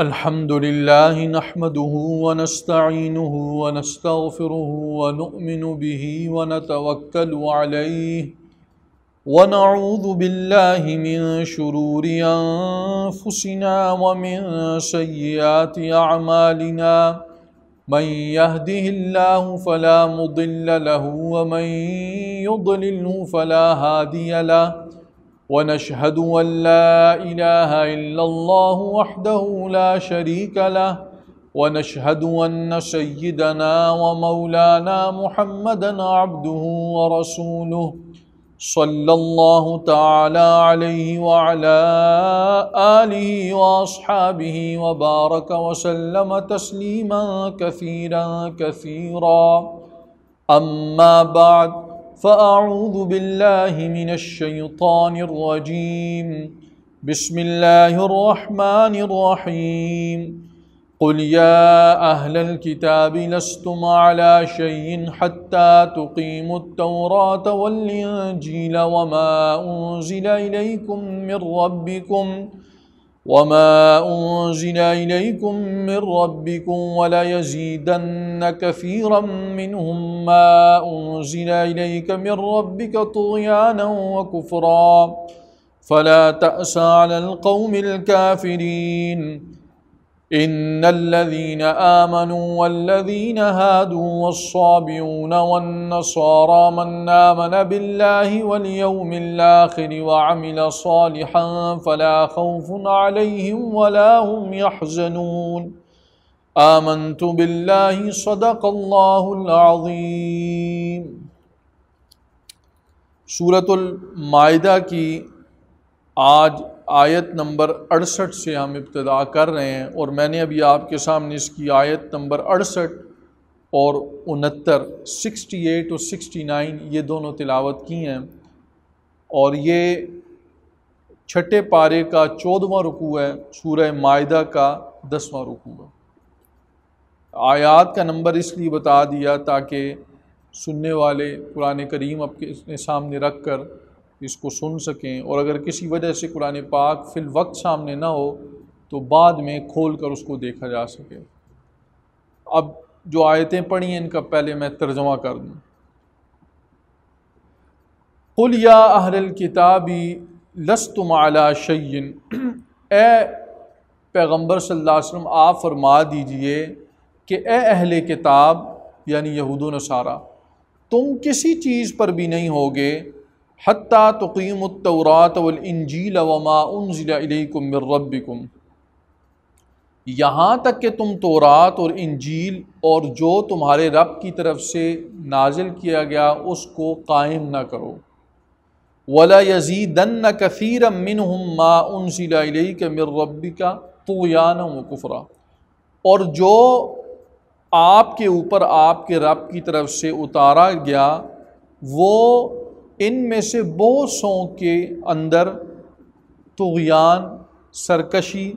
الحمد لله نحمده ونستعينه ونستغفره ونؤمن به ونتوكل عليه ونعوذ بالله من شرور أنفسنا ومن سيئات أعمالنا من يهده الله فلا مضل له ومن يضلله فلا هادي له ونشهد أن لا إله إلا الله وحده لا شريك له ونشهد أن سيدنا ومولانا محمدا عبده ورسوله صلى الله تعالى عليه وعلى آله وأصحابه وبارك وسلم تسليما كثيرا كثيرا أما بعد فأعوذ بالله من الشيطان الرجيم بسم الله الرحمن الرحيم قل يا أهل الكتاب لستم على شيء حتى تقيموا التوراة والإنجيل وما أنزل إليكم من ربكم وليزيدن كثيرا منهم ما أنزل إليك من ربك طغيانا وكفرا فلا تأس على القوم الكافرين إن الذين آمنوا والذين هادوا والصابئون والنصارى من آمن بالله واليوم الآخر وعمل صالحا فلا خوف عليهم ولا هم يحزنون آمنت بالله صدق الله العظيم۔ سورۃ المائدہ کی آج آیت نمبر 68 سے ہم ابتدا کر رہے ہیں، اور میں نے ابھی آپ کے سامنے اس کی آیت نمبر 68 اور 69 68 اور 69 یہ دونوں تلاوت کی ہیں، اور یہ چھٹے پارے کا 14واں رکوع ہے، سورہ مائدہ کا 10واں رکوع ہے۔ آیات کا نمبر اس لیے بتا دیا تاکہ سننے والے قرآن کریم اپنے سامنے رکھ کر اس کو سن سکیں، اور اگر کسی وجہ سے قرآن پاک فی الوقت سامنے نہ ہو تو بعد میں کھول کر اس کو دیکھا جا سکے۔ اب جو آیتیں پڑھی ہیں ان کا پہلے میں ترجمہ کر دوں۔ قل یا اہل الکتاب لستم علی شیء، اے پیغمبر صلی اللہ علیہ وسلم آپ فرما دیجئے کہ اے اہل کتاب یعنی یہود و نصارہ، تم کسی چیز پر بھی نہیں ہوگے حتیٰ تقیموا التوراۃ والانجیل وما انزل الیکم من ربکم، یہاں تک کہ تم تورات اور انجیل اور جو تمہارے رب کی طرف سے نازل کیا گیا اس کو قائم نہ کرو۔ وَلَيَزِيدَنَّ كَثِيرًا مِّنْهُمْ مَا أُنزِلَ إِلَيْكَ مِن رَّبِّكَ طُغْيَانًا وَكُفْرًا، اور جو آپ کے اوپر آپ کے رب کی طرف سے اتارا گیا وہ ان میں سے بہت سوں کے اندر طغیان، سرکشی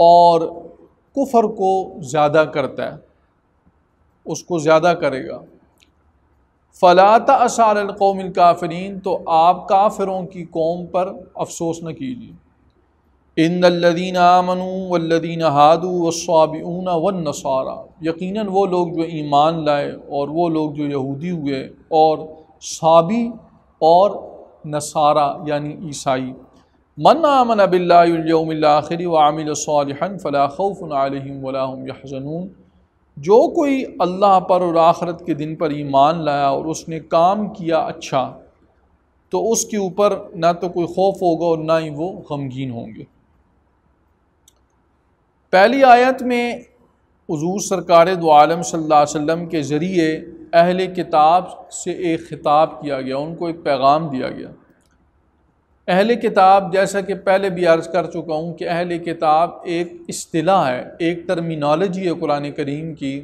اور کفر کو زیادہ کرتا ہے، اس کو زیادہ کرے گا۔ فَلَا تَأْسَ عَلَى الْقَوْمِ الْكَافِرِينَ، تو آپ کافروں کی قوم پر افسوس نہ کیجیے۔ إِنَّ الَّذِينَ آمَنُوا وَالَّذِينَ هَادُوا وَالصَّابِئُونَ وَالنَّصَارَى، یقیناً وہ لوگ جو ایمان لائے اور وہ لوگ جو یہودی ہوئے اور صابی اور نصارہ یعنی عیسائی، من آمن باللہ والیوم الآخر وعمل صالحا فلا خوف علیہم ولا هم یحزنون، جو کوئی اللہ پر اور آخرت کے دن پر ایمان لایا اور اس نے کام کیا اچھا تو اس کے اوپر نہ تو کوئی خوف ہوگا اور نہ ہی وہ غمگین ہوں گے۔ پہلی آیت میں حضور سرکار دو عالم صلی اللہ علیہ وسلم کے ذریعے اہل کتاب سے ایک خطاب کیا گیا، ان کو ایک پیغام دیا گیا۔ اہل کتاب، جیسا کہ پہلے بھی عرض کر چکا ہوں کہ اہل کتاب ایک اصطلاح ہے، ایک ٹرمینالوجی ہے قرآن کریم کی،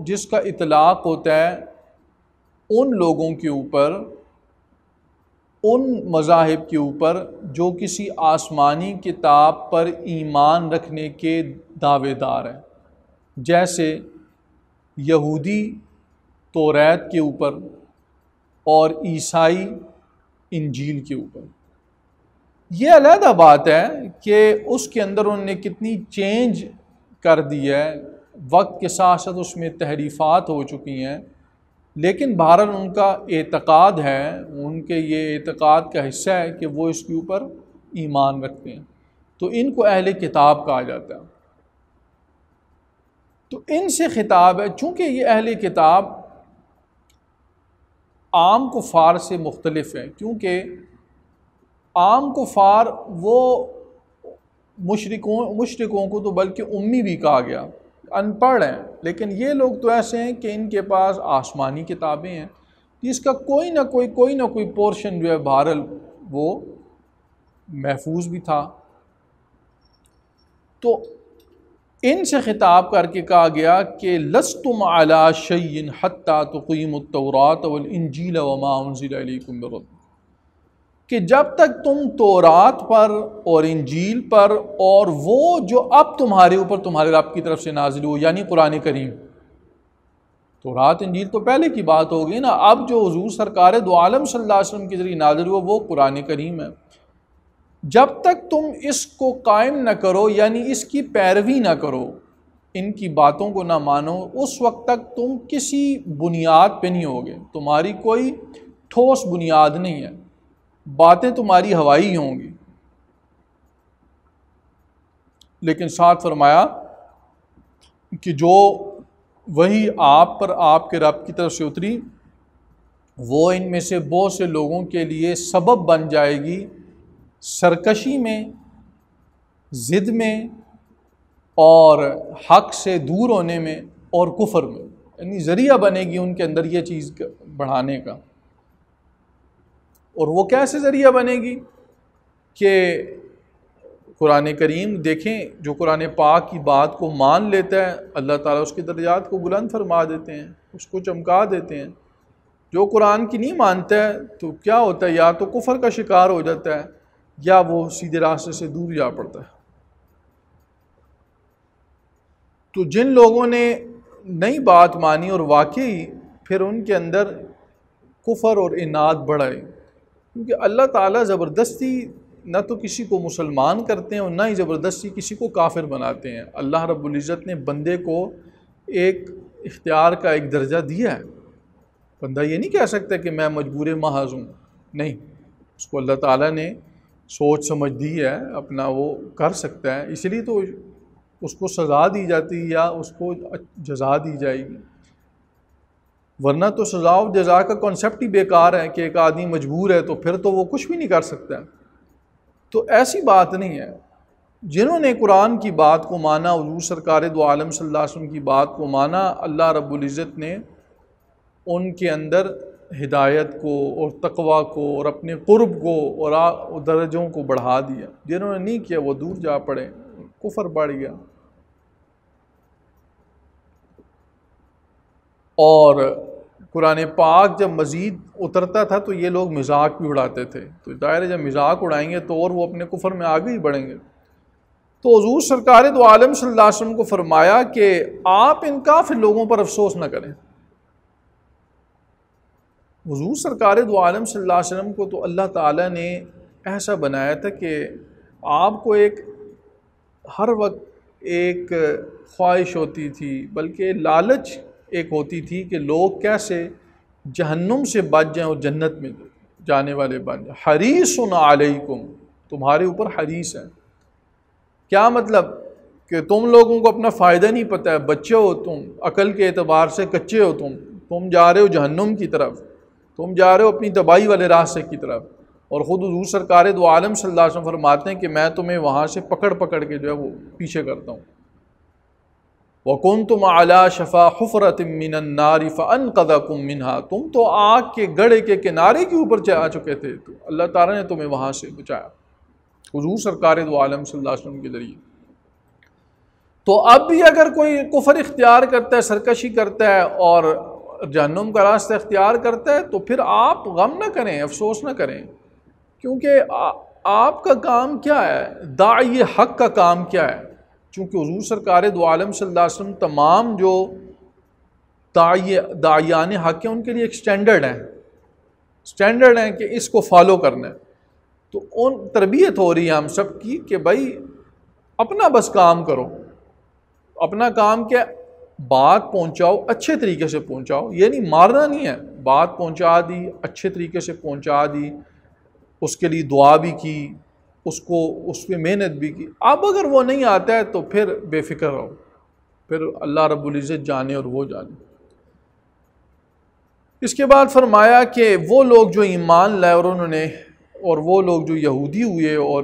جس کا اطلاق ہوتا ہے ان لوگوں کے اوپر، ان مذاہب کے اوپر جو کسی آسمانی کتاب پر ایمان رکھنے کے دعوے دار ہیں، جیسے یہودی توریت کے اوپر اور عیسائی انجیل کے اوپر۔ یہ علیحدہ بات ہے کہ اس کے اندر انہوں نے کتنی چینج کر دی ہے، وقت کے ساتھ ساتھ اس میں تحریفات ہو چکی ہیں، لیکن بہرحال ان کا اعتقاد ہے، ان کے یہ اعتقاد کا حصہ ہے کہ وہ اس کے اوپر ایمان رکھتے ہیں، تو ان کو اہل کتاب کہا جاتا ہے۔ تو ان سے خطاب ہے، چونکہ یہ اہل کتاب عام کفار سے مختلف ہے، کیونکہ عام کفار وہ مشرکوں کو تو بلکہ امی بھی کہا گیا، ان پڑھ ہیں، لیکن یہ لوگ تو ایسے ہیں کہ ان کے پاس آسمانی کتابیں ہیں جس کا کوئی نہ کوئی پورشن جو ہے بہرحال وہ محفوظ بھی تھا۔ تو ان سے خطاب کر کے کہا گیا کہ لستم علی شیء حتی تقیموا التوراۃ والانجیل وما انزل الیکم من ربکم، کہ جب تک تم تورات پر اور انجیل پر اور وہ جو اب تمہارے اوپر تمہارے رب کی طرف سے نازل ہو، یعنی قرآن کریم، تورات انجیل تو پہلے کی بات ہو گئی نا، اب جو حضور سرکار دو عالم صلی اللہ علیہ وسلم کے ذریعے نازل ہوا وہ قرآن کریم ہے، جب تک تم اس کو قائم نہ کرو، یعنی اس کی پیروی نہ کرو، ان کی باتوں کو نہ مانو، اس وقت تک تم کسی بنیاد پہ نہیں ہوگے، تمہاری کوئی ٹھوس بنیاد نہیں ہے، باتیں تمہاری ہوائی ہوں گی۔ لیکن ساتھ فرمایا کہ جو وہی آپ پر آپ کے رب کی طرف سے اتری وہ ان میں سے بہت سے لوگوں کے لیے سبب بن جائے گی سرکشی میں، ضد میں، اور حق سے دور ہونے میں، اور کفر میں، یعنی ذریعہ بنے گی ان کے اندر یہ چیز بڑھانے کا۔ اور وہ کیسے ذریعہ بنے گی کہ قرآن کریم دیکھیں، جو قرآن پاک کی بات کو مان لیتا ہے اللہ تعالیٰ اس کے درجات کو بلند فرما دیتے ہیں، اس کو چمکا دیتے ہیں۔ جو قرآن کی نہیں مانتا ہے تو کیا ہوتا ہے، یا تو کفر کا شکار ہو جاتا ہے یا وہ سیدھے راستے سے دور جا پڑتا ہے۔ تو جن لوگوں نے نئی بات مانی اور واقعی پھر ان کے اندر کفر اور عناد بڑھائے، کیونکہ اللہ تعالیٰ زبردستی نہ تو کسی کو مسلمان کرتے ہیں اور نہ ہی زبردستی کسی کو کافر بناتے ہیں۔ اللہ رب العزت نے بندے کو ایک اختیار کا ایک درجہ دیا ہے، بندہ یہ نہیں کہہ سکتا کہ میں مجبور محض ہوں، نہیں، اس کو اللہ تعالیٰ نے سوچ سمجھ دی ہے، اپنا وہ کر سکتا ہے، اس لیے تو اس کو سزا دی جاتی ہے یا اس کو جزا دی جائے گی، ورنہ تو سزا و جزا کا کنسیپٹ ہی بیکار ہے کہ ایک آدمی مجبور ہے تو پھر تو وہ کچھ بھی نہیں کر سکتا۔ تو ایسی بات نہیں ہے، جنہوں نے قرآن کی بات کو مانا، حضور سرکار دو عالم صلی اللہ علیہ وسلم کی بات کو مانا، اللہ رب العزت نے ان کے اندر ہدایت کو اور تقوی کو اور اپنے قرب کو اور درجوں کو بڑھا دیا۔ جنہوں نے نہیں کیا وہ دور جا پڑے، کفر بڑھ گیا۔ اور قرآن پاک جب مزید اترتا تھا تو یہ لوگ مذاق بھی اڑاتے تھے، تو ظاہر ہے جب مذاق اڑائیں گے تو اور وہ اپنے کفر میں آگے ہی بڑھیں گے۔ تو حضور سرکار دو عالم صلی اللہ علیہ وسلم کو فرمایا کہ آپ ان کافر لوگوں پر افسوس نہ کریں۔ حضور سرکار دو عالم صلی اللہ علیہ وسلم کو تو اللہ تعالیٰ نے ایسا بنایا تھا کہ آپ کو ایک ہر وقت ایک خواہش ہوتی تھی، بلکہ لالچ ایک ہوتی تھی کہ لوگ کیسے جہنم سے بچ جائیں اور جنت میں جانے والے بن جائیں۔ حریص علیکم، تمہارے اوپر حریص ہے۔ کیا مطلب کہ تم لوگوں کو اپنا فائدہ نہیں پتہ ہے، بچے ہو تم، عقل کے اعتبار سے کچے ہو تم جا رہے ہو جہنم کی طرف، تم جا رہے ہو اپنی تباہی والے راستے کی طرف، اور خود حضور سرکار دو عالم صلی اللہ علیہ وسلم فرماتے ہیں کہ میں تمہیں وہاں سے پکڑ کے جو ہے وہ پیچھے کرتا ہوں۔ وَكُنْتُمْ عَلَى شَفَا حُفْرَةٍ مِّنَ النَّارِ فَأَنْقَذَكُم مِّنْهَا، تم تو آگ کے گڑھے کے کنارے کے اوپر جا چکے تھے، تو اللہ تعالیٰ نے تمہیں وہاں سے بچایا حضور سرکار دو عالم صلی اللہ علیہ وسلم کے ذریعے۔ تو اب بھی اگر کوئی کفر اختیار کرتا ہے، سرکشی کرتا ہے اور جہنم کا راستہ اختیار کرتا ہے تو پھر آپ غم نہ کریں، افسوس نہ کریں، کیونکہ آپ کا کام کیا ہے، داعی حق کا کام کیا ہے؟ چونکہ حضور سرکار دو عالم صلی اللہ علیہ وسلم تمام جو داعیان حق ہیں ان کے لیے ایک سٹینڈرڈ ہیں کہ اس کو فالو کرنا ہے۔ تو ان تربیت ہو رہی ہے ہم سب کی کہ بھائی اپنا بس کام کرو، اپنا کام کیا، بات پہنچاؤ، اچھے طریقے سے پہنچاؤ، یہ نہیں مارنا نہیں ہے، بات پہنچا دی، اچھے طریقے سے پہنچا دی، اس کے لیے دعا بھی کی، اس پہ محنت بھی کی۔ اب اگر وہ نہیں آتا ہے تو پھر بے فکر رہو، پھر اللہ رب العزت جانے اور وہ جانے۔ اس کے بعد فرمایا کہ وہ لوگ جو ایمان لائے اور وہ لوگ جو یہودی ہوئے اور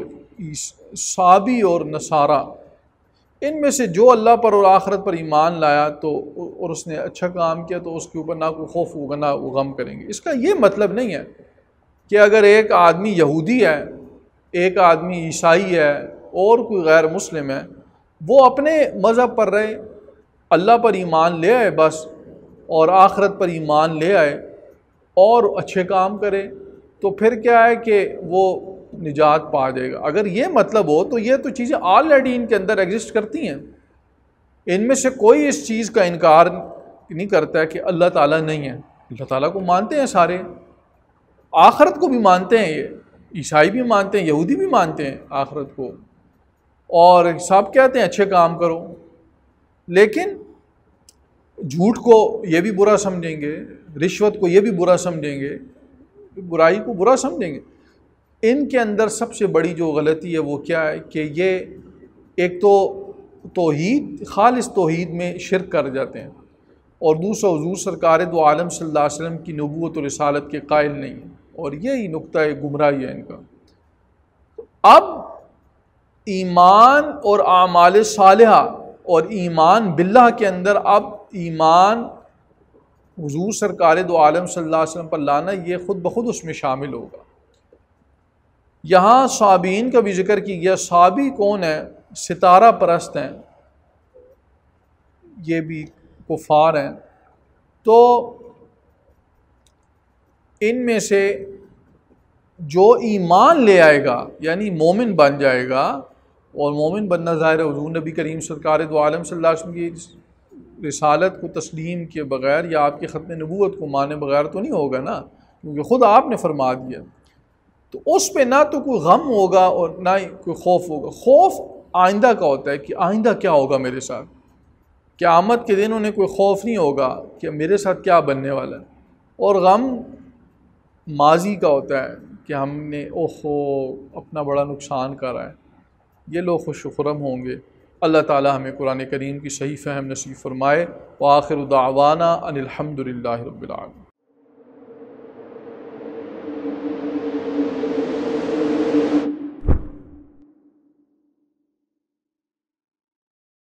صابی اور نصارہ، ان میں سے جو اللہ پر اور آخرت پر ایمان لایا تو اور اس نے اچھا کام کیا تو اس کے اوپر نہ کوئی خوف ہوگا نہ وہ غم کریں گے۔ اس کا یہ مطلب نہیں ہے کہ اگر ایک آدمی یہودی ہے، ایک آدمی عیسائی ہے اور کوئی غیر مسلم ہے، وہ اپنے مذہب پر رہے، اللہ پر ایمان لے آئے بس، اور آخرت پر ایمان لے آئے اور اچھے کام کرے، تو پھر کیا ہے کہ وہ نجات پا جائے گا۔ اگر یہ مطلب ہو تو یہ تو چیزیں آلریڈی ان کے اندر ایگزسٹ کرتی ہیں، ان میں سے کوئی اس چیز کا انکار نہیں کرتا ہے کہ اللہ تعالیٰ نہیں ہے۔ اللہ تعالیٰ کو مانتے ہیں سارے، آخرت کو بھی مانتے ہیں، یہ عیسائی بھی مانتے ہیں، یہودی بھی مانتے ہیں آخرت کو، اور سب کہتے ہیں اچھے کام کرو، لیکن جھوٹ کو یہ بھی برا سمجھیں گے، رشوت کو یہ بھی برا سمجھیں گے، برائی کو برا سمجھیں گے۔ ان کے اندر سب سے بڑی جو غلطی ہے وہ کیا ہے کہ یہ ایک تو توحید، خالص توحید میں شرک کر جاتے ہیں، اور دوسرا حضور سرکار دو عالم صلی اللہ علیہ وسلم کی نبوت و رسالت کے قائل نہیں ہیں، اور یہی نقطہ گمراہی ہے ان کا۔ اب ایمان اور اعمال صالحہ اور ایمان باللہ کے اندر اب ایمان حضور سرکار دو عالم صلی اللہ علیہ وسلم پر لانا یہ خود بخود اس میں شامل ہوگا۔ یہاں صابئین کا بھی ذکر کی گیا۔ صابی کون ہے؟ ستارہ پرست ہیں، یہ بھی کفار ہیں۔ تو ان میں سے جو ایمان لے آئے گا یعنی مومن بن جائے گا، اور مومن بننا ظاہر ہے حضور نبی کریم سرکار دو عالم صلی اللہ علیہ وسلم کی رسالت کو تسلیم کیے بغیر یا آپ کی ختم نبوت کو مانے بغیر تو نہیں ہوگا نا، کیونکہ خود آپ نے فرما دیا۔ تو اس پہ نہ تو کوئی غم ہوگا اور نہ ہی کوئی خوف ہوگا۔ خوف آئندہ کا ہوتا ہے کہ آئندہ کیا ہوگا میرے ساتھ، قیامت کے دن انہیں کوئی خوف نہیں ہوگا کہ میرے ساتھ کیا بننے والا ہے، اور غم ماضی کا ہوتا ہے کہ ہم نے اپنا بڑا نقصان کرا ہے۔ یہ لوگ خوش و خرم ہوں گے۔ اللہ تعالی ہمیں قرآن کریم کی صحیح فہم نصیب فرمائے۔ وآخر دعوانا ان الحمد للہ رب العالمین۔